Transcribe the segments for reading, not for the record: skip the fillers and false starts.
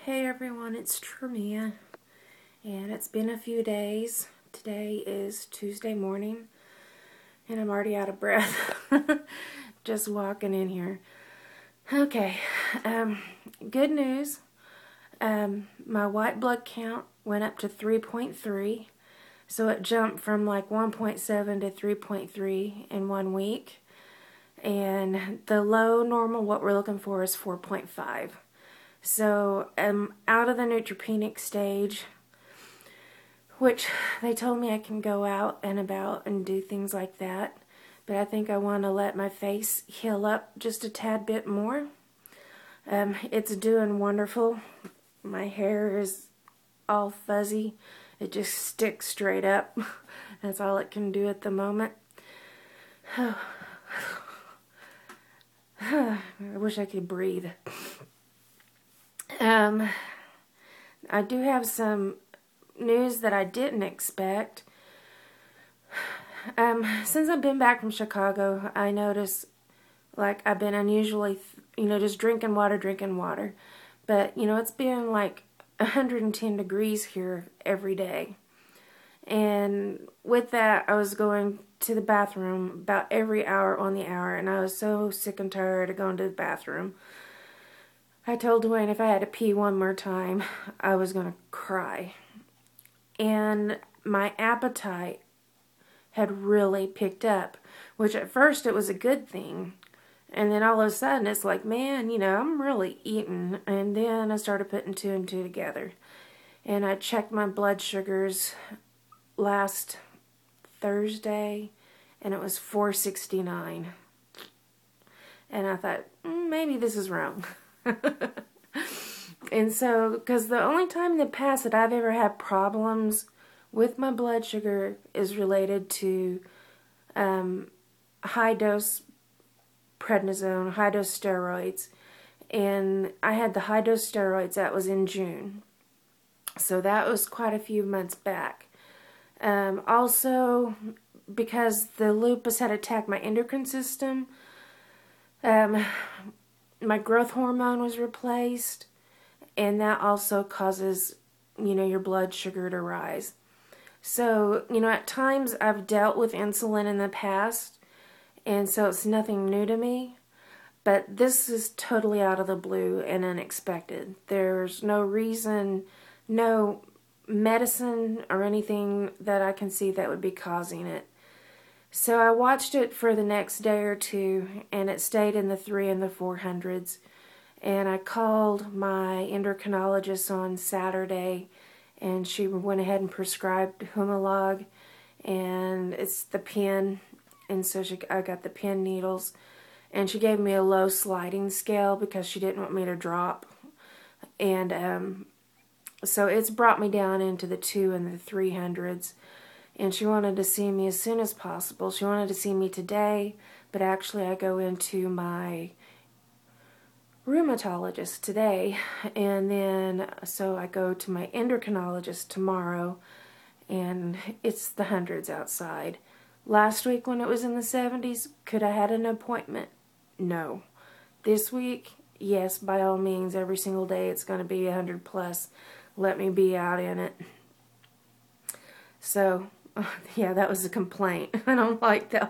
Hey everyone, it's Tremia, and it's been a few days. Today is Tuesday morning, and I'm already out of breath just walking in here. Okay, good news. My white blood count went up to 3.3, so it jumped from like 1.7 to 3.3 in 1 week, and the low normal, what we're looking for, is 4.5. So I'm out of the neutropenic stage, which they told me I can go out and about and do things like that. But I think I want to let my face heal up just a tad bit more. It's doing wonderful. My hair is all fuzzy. It just sticks straight up. That's all it can do at the moment. I wish I could breathe. I do have some news that I didn't expect. Since I've been back from Chicago, I notice like I've been unusually, just drinking water. But, it's been like 110 degrees here every day. And with that, I was going to the bathroom about every hour on the hour, and I was so sick and tired of going to the bathroom. I told Dwayne if I had to pee one more time, I was going to cry. And my appetite had really picked up, which at first it was a good thing. And then all of a sudden it's like, man, I'm really eating. And then I started putting two and two together. And I checked my blood sugars last Thursday, and it was 469. And I thought, maybe this is wrong. And so, because the only time in the past that I've ever had problems with my blood sugar is related to high-dose prednisone, high-dose steroids. And I had the high-dose steroids, that was in June. So that was quite a few months back. Also, because the lupus had attacked my endocrine system, my growth hormone was replaced, and that also causes, your blood sugar to rise. So, at times I've dealt with insulin in the past, and so it's nothing new to me, but this is totally out of the blue and unexpected. There's no reason, no medicine or anything that I can see that would be causing it. So I watched it for the next day or two, and it stayed in the 3 and the 400s. And I called my endocrinologist on Saturday, and she went ahead and prescribed Humalog, and it's the pen. And so I got the pen needles, and she gave me a low sliding scale because she didn't want me to drop. And so it's brought me down into the 2 and the 300s. And she wanted to see me as soon as possible. She wanted to see me today, but actually I go into my rheumatologist today, and then so I go to my endocrinologist tomorrow, and it's the hundreds outside. Last week when it was in the 70s, could I had an appointment? No. This week, yes, by all means, every single day it's going to be 100 plus. Let me be out in it. So, yeah, that was a complaint. I don't like the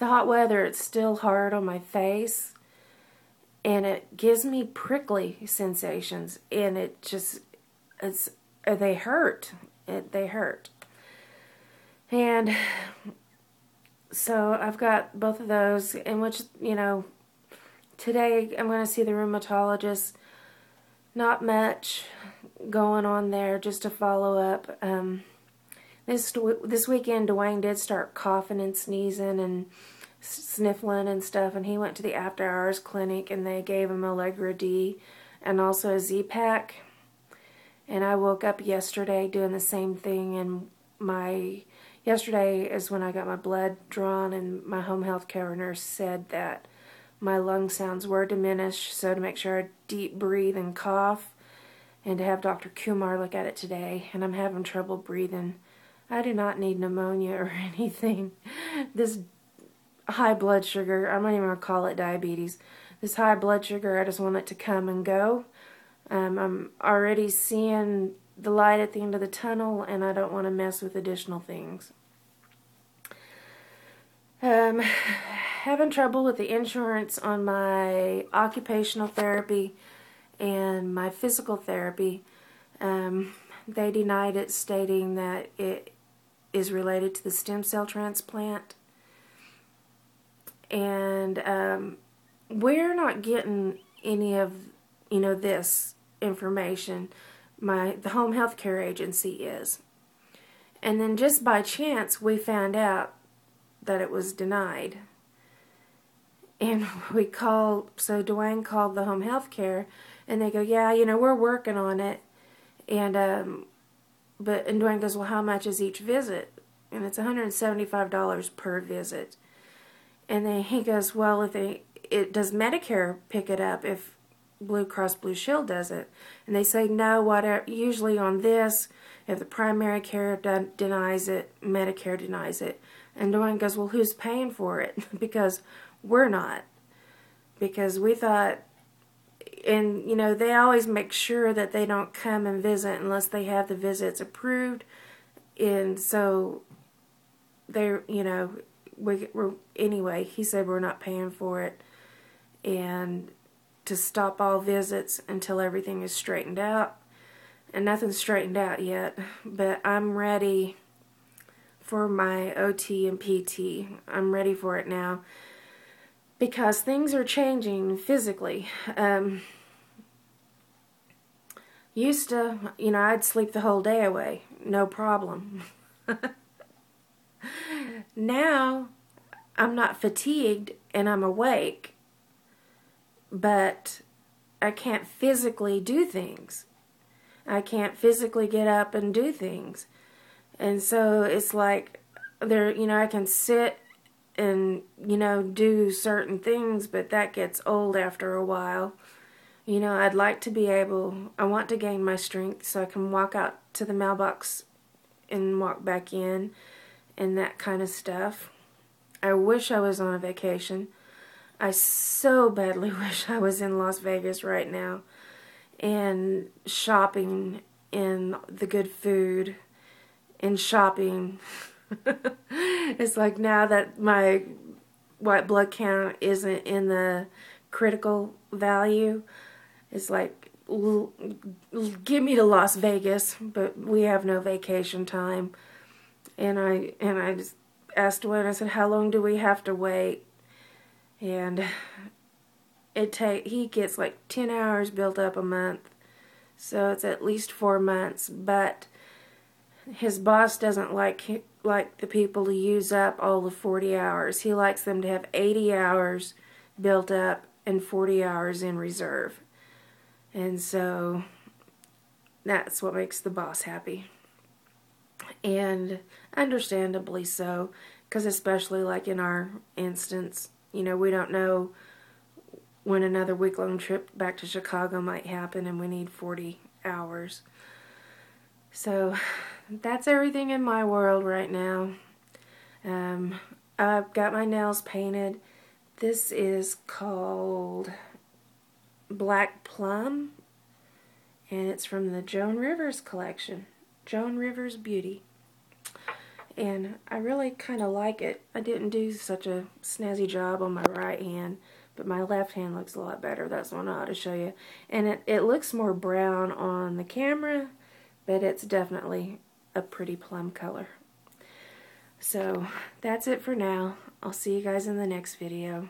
hot weather. It's still hard on my face, and it gives me prickly sensations, and they hurt. They hurt. And so I've got both of those, in which, today I'm going to see the rheumatologist. Not much going on there, just to follow up. This weekend, Dwayne did start coughing and sneezing and sniffling and stuff, and he went to the after-hours clinic, and they gave him Allegra D and also a Z-Pack. And I woke up yesterday doing the same thing, and yesterday is when I got my blood drawn, and my home health care nurse said that my lung sounds were diminished, so to make sure I deep breathe and cough, and to have Dr. Kumar look at it today, and I'm having trouble breathing. I do not need pneumonia or anything. This high blood sugar, I'm not even going to call it diabetes. This high blood sugar, I just want it to come and go. I'm already seeing the light at the end of the tunnel, and I don't want to mess with additional things. Having trouble with the insurance on my occupational therapy and my physical therapy. They denied it, stating that it is related to the stem cell transplant. And we're not getting any of, this information. The home health care agency is. And then just by chance, we found out that it was denied. And so Dwayne called the home health care, and they go, yeah, we're working on it. And Dwayne goes, well, how much is each visit? And it's $175 per visit. And then he goes, well, does Medicare pick it up if Blue Cross Blue Shield does it? And they say, no, usually on this, if the primary care denies it, Medicare denies it. And Dwayne goes, well, who's paying for it? Because we're not. Because we thought, and, they always make sure that they don't come and visit unless they have the visits approved. And so, anyway, he said we're not paying for it. And to stop all visits until everything is straightened out. And nothing's straightened out yet. But I'm ready for my OT and PT. I'm ready for it now. Because things are changing physically. Used to, I'd sleep the whole day away. No problem. Now, I'm not fatigued and I'm awake. But I can't physically do things. I can't physically get up and do things. And so it's like, I can sit and, do certain things, but that gets old after a while. I'd like to be I want to gain my strength so I can walk out to the mailbox and walk back in and that kind of stuff. I wish I was on a vacation. I so badly wish I was in Las Vegas right now and shopping and the good food and shopping. It's like now that my white blood count isn't in the critical value, it's like, give me to Las Vegas, but we have no vacation time. And I just asked Dwayne, I said, how long do we have to wait? And he gets like 10 hours built up a month, so it's at least 4 months. But his boss doesn't like the people to use up all the 40 hours. He likes them to have 80 hours built up and 40 hours in reserve. And so that's what makes the boss happy. And understandably so, because especially like in our instance, we don't know when another week-long trip back to Chicago might happen and we need 40 hours. So that's everything in my world right now. I've got my nails painted. This is called Black Plum, and it's from the Joan Rivers collection, Joan Rivers Beauty. And I really kind of like it. I didn't do such a snazzy job on my right hand, but my left hand looks a lot better. That's one I ought to show you. And it looks more brown on the camera, but it's definitely a pretty plum color. So that's it for now. I'll see you guys in the next video.